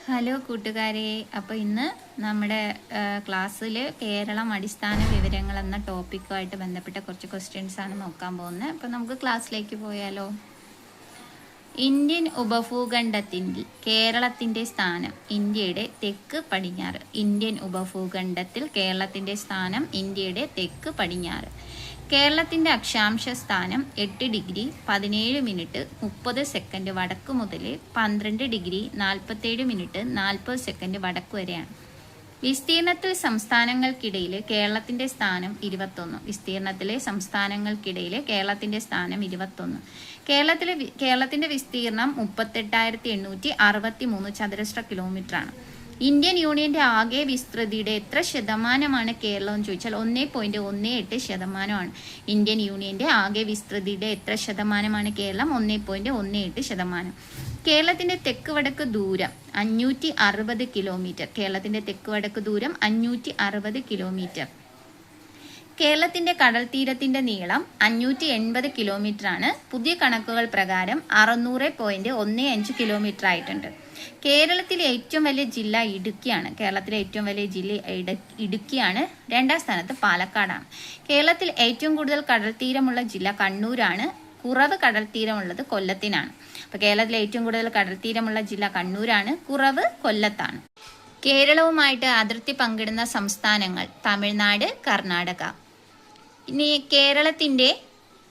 Hello കൂട്ടുകാരെ, അപ്പോൾ ഇന്ന് നമ്മുടെ ക്ലാസ്സിൽ കേരളം അടിസ്ഥാന വിവരങ്ങൾ എന്ന ടോപ്പിക്കുമായിട്ട് ബന്ധപ്പെട്ട കുറച്ച് ക്വസ്റ്റ്യൻസ് ആണ് നോക്കാൻ പോകുന്നത്. അപ്പോൾ നമുക്ക് ക്ലാസ്സിലേക്ക് പോയാലോ. ഇന്ത്യൻ ഉപഭൂഖണ്ഡത്തിൽ കേരളത്തിൻ്റെ സ്ഥാനം ഇന്ത്യയുടെ തെക്ക് പടിഞ്ഞാറ്. ഇന്ത്യൻ ഉപഭൂഖണ്ഡത്തിൽ കേരളത്തിൻ്റെ സ്ഥാനം ഇന്ത്യയുടെ തെക്ക് പടിഞ്ഞാറ്. കേരളത്തിൻ്റെ അക്ഷാംശ സ്ഥാനം 8 ഡിഗ്രി 17 മിനിറ്റ് 30 സെക്കൻഡ് വടക്ക് മുതൽ 12 ഡിഗ്രി 47 മിനിറ്റ് 40 സെക്കൻഡ് വടക്ക് വരെയാണ്. വിസ്തീർണത്തിൽ സംസ്ഥാനങ്ങൾക്കിടയിൽ കേരളത്തിൻ്റെ സ്ഥാനം 21. വിസ്തീർണത്തിലെ സംസ്ഥാനങ്ങൾക്കിടയിൽ കേരളത്തിൻ്റെ സ്ഥാനം 21. കേരളത്തിൻ്റെ വിസ്തീർണം 38,863 ചതുരശ്ര കിലോമീറ്ററാണ്. ഇന്ത്യൻ യൂണിയന്റെ ആകെ വിസ്തൃതിയുടെ എത്ര ശതമാനമാണ് കേരളം എന്ന് ചോദിച്ചാൽ 1.18%. ഇന്ത്യൻ യൂണിയന്റെ ആകെ വിസ്തൃതിയുടെ എത്ര ശതമാനമാണ് കേരളം? 1.18%. കേരളത്തിന്റെ തെക്ക് വടക്ക് ദൂരം 560 കിലോമീറ്റർ. കേരളത്തിന്റെ തെക്ക് വടക്ക് ദൂരം 560 കിലോമീറ്റർ. കേരളത്തിന്റെ കടൽ തീരത്തിന്റെ നീളം 580 കിലോമീറ്റർ ആണ്. പുതിയ കണക്കുകൾ പ്രകാരം 600.15 കിലോമീറ്റർ ആയിട്ടുണ്ട്. കേരളത്തിലെ ഏറ്റവും വലിയ ജില്ല ഇടുക്കിയാണ്. കേരളത്തിലെ ഏറ്റവും വലിയ ജില്ല ഇടുക്കിയാണ്. രണ്ടാം സ്ഥാനത്ത് പാലക്കാടാണ്. കേരളത്തിൽ ഏറ്റവും കൂടുതൽ കടൽ തീരമുള്ള ജില്ല കണ്ണൂരാണ്. കുറവ് കടൽ തീരമുള്ളത് കൊല്ലത്തിനാണ്. അപ്പോൾ കേരളത്തിലെ ഏറ്റവും കൂടുതൽ കടൽ തീരമുള്ള ജില്ല കണ്ണൂരാണ്. കുറവ് കൊല്ലത്താണ്. കേരളവുമായിട്ട് അതിർത്തി പങ്കിടുന്ന സംസ്ഥാനങ്ങൾ തമിഴ്നാട്, കർണാടക. ഇനി കേരളത്തിന്റെ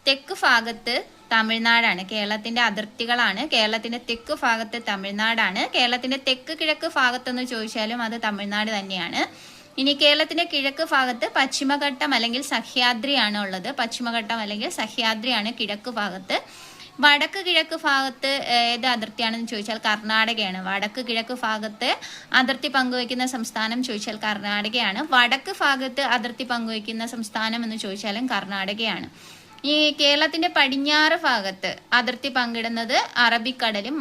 തെക്ക് ഭാഗത്ത് തമിഴ്നാടാണ്. കേരളത്തിന്റെ അതിർത്തികളാണ്. കേരളത്തിന്റെ തെക്ക് ഭാഗത്ത് തമിഴ്നാടാണ്. കേരളത്തിന്റെ തെക്ക് കിഴക്ക് ഭാഗത്തെന്ന് ചോദിച്ചാലും അത് തമിഴ്നാട് തന്നെയാണ്. ഇനി കേരളത്തിന്റെ കിഴക്ക് ഭാഗത്ത് പശ്ചിമഘട്ടം അല്ലെങ്കിൽ സഹ്യാദ്രിയാണ് ഉള്ളത്. പശ്ചിമഘട്ടം അല്ലെങ്കിൽ സഹ്യാദ്രിയാണ് കിഴക്ക് ഭാഗത്ത്. വടക്ക് കിഴക്ക് ഭാഗത്ത് ഏത് അതിർത്തിയാണെന്ന് ചോദിച്ചാൽ കർണാടകയാണ്. വടക്ക് കിഴക്ക് ഭാഗത്ത് അതിർത്തി പങ്കുവയ്ക്കുന്ന സംസ്ഥാനം ചോദിച്ചാൽ കർണാടകയാണ്. വടക്ക് ഭാഗത്ത് അതിർത്തി പങ്കുവയ്ക്കുന്ന സംസ്ഥാനം എന്ന് ചോദിച്ചാലും കർണാടകയാണ്. ഈ കേരളത്തിന്റെ പടിഞ്ഞാറ് ഭാഗത്ത് അതിർത്തി പങ്കിടുന്നത് അറബിക്കടലും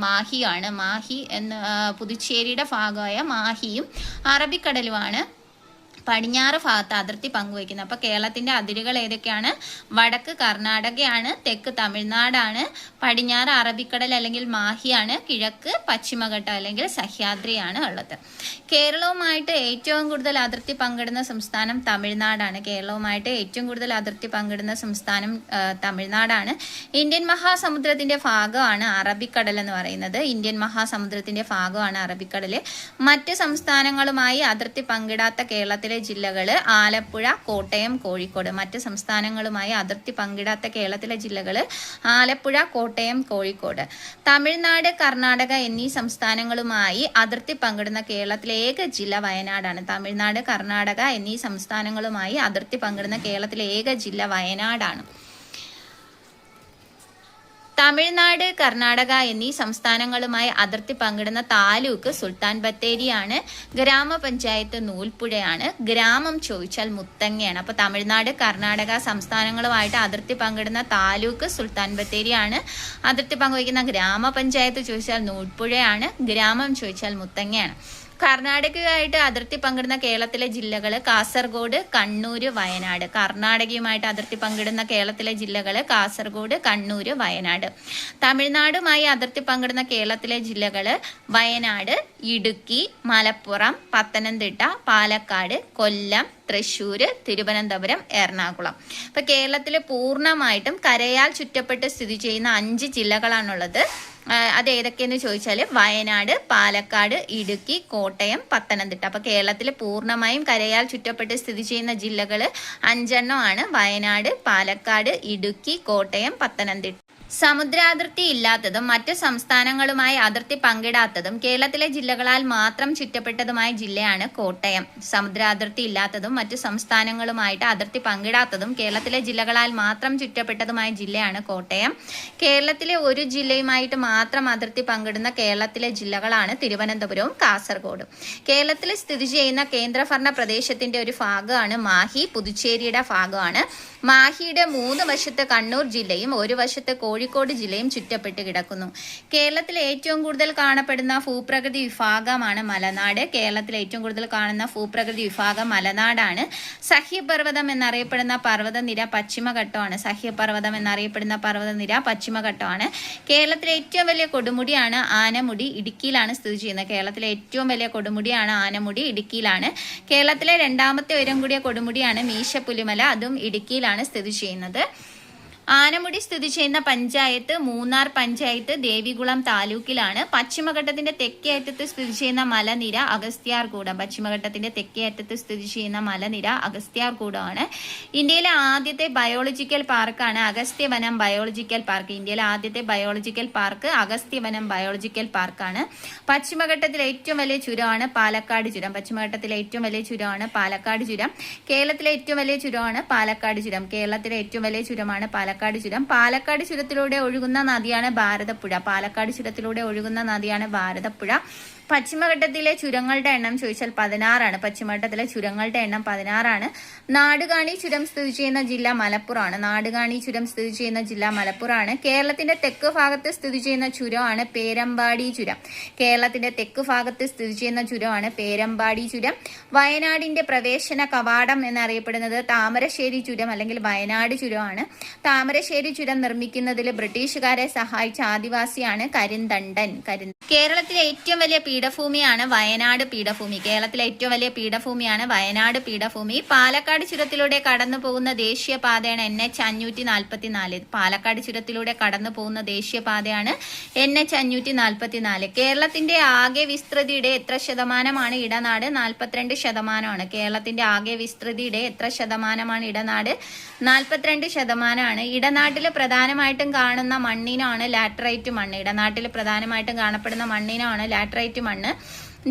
മാഹിയാണ്. മാഹി എന്ന പുതുച്ചേരിയുടെ ഭാഗമായ മാഹിയും അറബിക്കടലുമാണ് പടിഞ്ഞാറ് ഭാഗത്ത് അതിർത്തി പങ്കുവയ്ക്കുന്നത്. അപ്പോൾ കേരളത്തിന്റെ അതിരുകൾ ഏതൊക്കെയാണ്? വടക്ക് കർണാടകയാണ്, തെക്ക് തമിഴ്നാടാണ്, പടിഞ്ഞാറ് അറബിക്കടൽ അല്ലെങ്കിൽ മാഹിയാണ്, കിഴക്ക് പശ്ചിമഘട്ടം അല്ലെങ്കിൽ സഹ്യാദ്രിയാണ് ഉള്ളത്. കേരളവുമായിട്ട് ഏറ്റവും കൂടുതൽ അതിർത്തി പങ്കിടുന്ന സംസ്ഥാനം തമിഴ്നാടാണ്. കേരളവുമായിട്ട് ഏറ്റവും കൂടുതൽ അതിർത്തി പങ്കിടുന്ന സംസ്ഥാനം തമിഴ്നാടാണ്. ഇന്ത്യൻ മഹാസമുദ്രത്തിന്റെ ഭാഗമാണ് അറബിക്കടൽ എന്ന് പറയുന്നത്. ഇന്ത്യൻ മഹാസമുദ്രത്തിന്റെ ഭാഗമാണ് അറബിക്കടൽ. മറ്റ് സംസ്ഥാനങ്ങളുമായി അതിർത്തി പങ്കിടാത്ത കേരളത്തിലെ ജില്ലകള് ആലപ്പുഴ, കോട്ടയം, കോഴിക്കോട്. മറ്റ് സംസ്ഥാനങ്ങളുമായി അതിർത്തി പങ്കിടാത്ത കേരളത്തിലെ ജില്ലകള് ആലപ്പുഴ, കോട്ടയം, കോഴിക്കോട്. തമിഴ്നാട്, കർണാടക എന്നീ സംസ്ഥാനങ്ങളുമായി അതിർത്തി പങ്കിടുന്ന കേരളത്തിലെ ഏക ജില്ല വയനാടാണ്. തമിഴ്നാട്, കർണാടക എന്നീ സംസ്ഥാനങ്ങളുമായി അതിർത്തി പങ്കിടുന്ന കേരളത്തിലെ ഏക ജില്ല വയനാടാണ്. തമിഴ്നാട്, കർണാടക എന്നീ സംസ്ഥാനങ്ങളുമായി അതിർത്തി പങ്കിടുന്ന താലൂക്ക് സുൽത്താൻ ബത്തേരിയാണ്. ഗ്രാമപഞ്ചായത്ത് നൂൽപ്പുഴയാണ്. ഗ്രാമം ചോദിച്ചാൽ മുത്തങ്ങയാണ്. അപ്പോൾ തമിഴ്നാട്, കർണാടക സംസ്ഥാനങ്ങളുമായിട്ട് അതിർത്തി പങ്കിടുന്ന താലൂക്ക് സുൽത്താൻ ബത്തേരിയാണ്. അതിർത്തി പങ്കുവയ്ക്കുന്ന ഗ്രാമപഞ്ചായത്ത് ചോദിച്ചാൽ നൂൽപ്പുഴയാണ്. ഗ്രാമം ചോദിച്ചാൽ മുത്തങ്ങയാണ്. കർണാടകയുമായിട്ട് അതിർത്തി പങ്കിടുന്ന കേരളത്തിലെ ജില്ലകൾ കാസർഗോഡ്, കണ്ണൂര്, വയനാട്. കർണാടകയുമായിട്ട് അതിർത്തി പങ്കിടുന്ന കേരളത്തിലെ ജില്ലകൾ കാസർഗോഡ്, കണ്ണൂര്, വയനാട്. തമിഴ്നാടുമായി അതിർത്തി പങ്കിടുന്ന കേരളത്തിലെ ജില്ലകൾ വയനാട്, ഇടുക്കി, മലപ്പുറം, പത്തനംതിട്ട, പാലക്കാട്, കൊല്ലം, തൃശ്ശൂര്, തിരുവനന്തപുരം, എറണാകുളം. ഇപ്പൊ കേരളത്തിൽ പൂർണ്ണമായിട്ടും കരയാൽ ചുറ്റപ്പെട്ട് സ്ഥിതി ചെയ്യുന്ന 5 ജില്ലകളാണുള്ളത്. അത് ഏതൊക്കെയെന്ന് ചോദിച്ചാൽ വയനാട്, പാലക്കാട്, ഇടുക്കി, കോട്ടയം, പത്തനംതിട്ട. അപ്പൊ കേരളത്തിൽ പൂർണ്ണമായും കരയാൽ ചുറ്റപ്പെട്ട് സ്ഥിതി ചെയ്യുന്ന ജില്ലകൾ 5 എണ്ണമാണ്. വയനാട്, പാലക്കാട്, ഇടുക്കി, കോട്ടയം, പത്തനംതിട്ട. സമുദ്രാതിർത്തി ഇല്ലാത്തതും മറ്റ് സംസ്ഥാനങ്ങളുമായി അതിർത്തി പങ്കിടാത്തതും കേരളത്തിലെ ജില്ലകളാൽ മാത്രം ചുറ്റപ്പെട്ടതുമായ ജില്ലയാണ് കോട്ടയം. സമുദ്രാതിർത്തി ഇല്ലാത്തതും മറ്റ് സംസ്ഥാനങ്ങളുമായിട്ട് അതിർത്തി പങ്കിടാത്തതും കേരളത്തിലെ ജില്ലകളാൽ മാത്രം ചുറ്റപ്പെട്ടതുമായ ജില്ലയാണ് കോട്ടയം. കേരളത്തിലെ ഒരു ജില്ലയുമായിട്ട് മാത്രം അതിർത്തി പങ്കിടുന്ന കേരളത്തിലെ ജില്ലകളാണ് തിരുവനന്തപുരവും കാസർഗോഡും. കേരളത്തിൽ സ്ഥിതി ചെയ്യുന്ന കേന്ദ്രഭരണ പ്രദേശത്തിന്റെ ഒരു ഭാഗമാണ് മാഹി, പുതുച്ചേരിയുടെ ഭാഗമാണ്. മാഹിയുടെ 3 വശത്ത് കണ്ണൂർ ജില്ലയും ഒരു വശത്ത് കോഴിക്കോട് കോഴിക്കോട് ജില്ലയും ചുറ്റപ്പെട്ട് കിടക്കുന്നു. കേരളത്തിലെ ഏറ്റവും കൂടുതൽ കാണപ്പെടുന്ന ഭൂപ്രകൃതി വിഭാഗമാണ് മലനാട്. കേരളത്തിലെ ഏറ്റവും കൂടുതൽ കാണുന്ന ഭൂപ്രകൃതി വിഭാഗം മലനാടാണ്. സഹ്യപർവ്വതം എന്നറിയപ്പെടുന്ന പർവ്വതനിര പശ്ചിമഘട്ടമാണ്. സഹ്യപർവ്വതം എന്നറിയപ്പെടുന്ന പർവ്വതനിര പശ്ചിമഘട്ടമാണ്. കേരളത്തിലെ ഏറ്റവും വലിയ കൊടുമുടിയാണ് ആനമുടി, ഇടുക്കിയിലാണ് സ്ഥിതി ചെയ്യുന്നത്. കേരളത്തിലെ ഏറ്റവും വലിയ കൊടുമുടിയാണ് ആനമുടി, ഇടുക്കിയിലാണ്. കേരളത്തിലെ രണ്ടാമത്തെ ഉയരം കൂടിയ കൊടുമുടിയാണ് മീശപ്പുലിമല, അതും ഇടുക്കിയിലാണ് സ്ഥിതി ചെയ്യുന്നത്. ആനമുടി സ്ഥിതി ചെയ്യുന്ന പഞ്ചായത്ത് മൂന്നാർ പഞ്ചായത്ത്, ദേവികുളം താലൂക്കിലാണ്. പശ്ചിമഘട്ടത്തിന്റെ തെക്കേ അറ്റത്ത് സ്ഥിതി ചെയ്യുന്ന മലനിര അഗസ്ത്യാർകൂടം. പശ്ചിമഘട്ടത്തിന്റെ തെക്കേ അറ്റത്ത് സ്ഥിതി ചെയ്യുന്ന മലനിര അഗസ്ത്യാർകൂടമാണ്. ഇന്ത്യയിലെ ആദ്യത്തെ ബയോളജിക്കൽ പാർക്കാണ് അഗസ്ത്യവനം ബയോളജിക്കൽ പാർക്ക്. ഇന്ത്യയിലെ ആദ്യത്തെ ബയോളജിക്കൽ പാർക്ക് അഗസ്ത്യവനം ബയോളജിക്കൽ പാർക്കാണ്. പശ്ചിമഘട്ടത്തിലെ ഏറ്റവും വലിയ ചുരമാണ് പാലക്കാട് ചുരം. പശ്ചിമഘട്ടത്തിലെ ഏറ്റവും വലിയ ചുരമാണ് പാലക്കാട് ചുരം. കേരളത്തിലെ ഏറ്റവും വലിയ ചുരമാണ് പാലക്കാട് ചുരം. കേരളത്തിലെ ഏറ്റവും വലിയ ചുരമാണ് പാലക്കാട് ചുരം. പാലക്കാട് ചുരത്തിലൂടെ ഒഴുകുന്ന നദിയാണ് ഭാരതപ്പുഴ. പാലക്കാട് ചുരത്തിലൂടെ ഒഴുകുന്ന നദിയാണ് ഭാരതപ്പുഴ. പശ്ചിമഘട്ടത്തിലെ ചുരങ്ങളുടെ എണ്ണം ചോദിച്ചാൽ 16ആണ്. പശ്ചിമഘട്ടത്തിലെ ചുരങ്ങളുടെ എണ്ണം 16ആണ്. നാടുകാണി ചുരം സ്ഥിതി ചെയ്യുന്ന ജില്ല മലപ്പുറമാണ്. നാടുകാണി ചുരം സ്ഥിതി ചെയ്യുന്ന ജില്ല മലപ്പുറമാണ്. കേരളത്തിന്റെ തെക്ക് ഭാഗത്ത് സ്ഥിതി ചെയ്യുന്ന ചുരമാണ് പേരമ്പാടി ചുരം. കേരളത്തിന്റെ തെക്ക് ഭാഗത്ത് സ്ഥിതി ചെയ്യുന്ന ചുരമാണ് പേരമ്പാടി ചുരം. വയനാടിന്റെ പ്രവേശന കവാടം എന്നറിയപ്പെടുന്നത് താമരശ്ശേരി ചുരം അല്ലെങ്കിൽ വയനാട് ചുരമാണ്. താമരശ്ശേരി ചുരം നിർമ്മിക്കുന്നതിൽ ബ്രിട്ടീഷുകാരെ സഹായിച്ച ആദിവാസിയാണ് കരിന്തണ്ടൻ. കേരളത്തിലെ ഏറ്റവും വലിയ പീഠഭൂമിയാണ് വയനാട് പീഠഭൂമി. കേരളത്തിലെ ഏറ്റവും വലിയ പീഠഭൂമിയാണ് വയനാട് പീഠഭൂമി. പാലക്കാട് ചുരത്തിലൂടെ കടന്നു പോകുന്ന ദേശീയപാതയാണ് NH 544. പാലക്കാട് ചുരത്തിലൂടെ കടന്നു പോകുന്ന ദേശീയപാതയാണ് NH 544. കേരളത്തിന്റെ ആകെ വിസ്തൃതിയുടെ എത്ര ശതമാനമാണ് ഇടനാട്? 42%. കേരളത്തിന്റെ ആകെ വിസ്തൃതിയുടെ എത്ര ശതമാനമാണ് ഇടനാട്? 42%. ഇടനാട്ടിൽ പ്രധാനമായിട്ടും കാണുന്ന മണ്ണിനാണ് ലാറ്ററൈറ്റ് മണ്ണ്. ഇടനാട്ടിൽ പ്രധാനമായിട്ടും കാണപ്പെടുന്ന മണ്ണിനാണ് ലാറ്ററൈറ്റ് മണ്ണ്.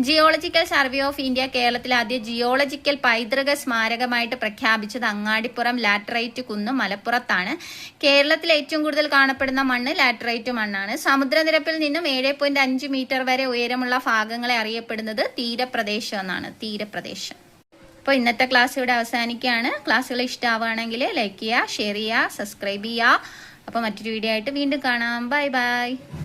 ജിയോളജിക്കൽ സർവേ ഓഫ് ഇന്ത്യ കേരളത്തിലെ ആദ്യ ജിയോളജിക്കൽ പൈതൃക സ്മാരകമായിട്ട് പ്രഖ്യാപിച്ചത് അങ്ങാടിപ്പുറം ലാറ്ററൈറ്റ് കുന്ന് മലപ്പുറത്താണ്. കേരളത്തിൽ ഏറ്റവും കൂടുതൽ കാണപ്പെടുന്ന മണ്ണ് ലാറ്ററൈറ്റ് മണ്ണാണ്. സമുദ്രനിരപ്പിൽ നിന്നും 7.5 മീറ്റർ വരെ ഉയരമുള്ള ഭാഗങ്ങളെ അറിയപ്പെടുന്നത് തീരപ്രദേശം എന്നാണ്. തീരപ്രദേശം. അപ്പോൾ ഇന്നത്തെ ക്ലാസ് ഇവിടെ അവസാനിക്കുകയാണ്. ക്ലാസ്സുകൾ ഇഷ്ടമാവുകയാണെങ്കിൽ ലൈക്ക് ചെയ്യുക, ഷെയർ ചെയ്യുക, സബ്സ്ക്രൈബ് ചെയ്യുക. അപ്പോൾ മറ്റൊരു വീഡിയോ ആയിട്ട് വീണ്ടും കാണാം. Bye bye.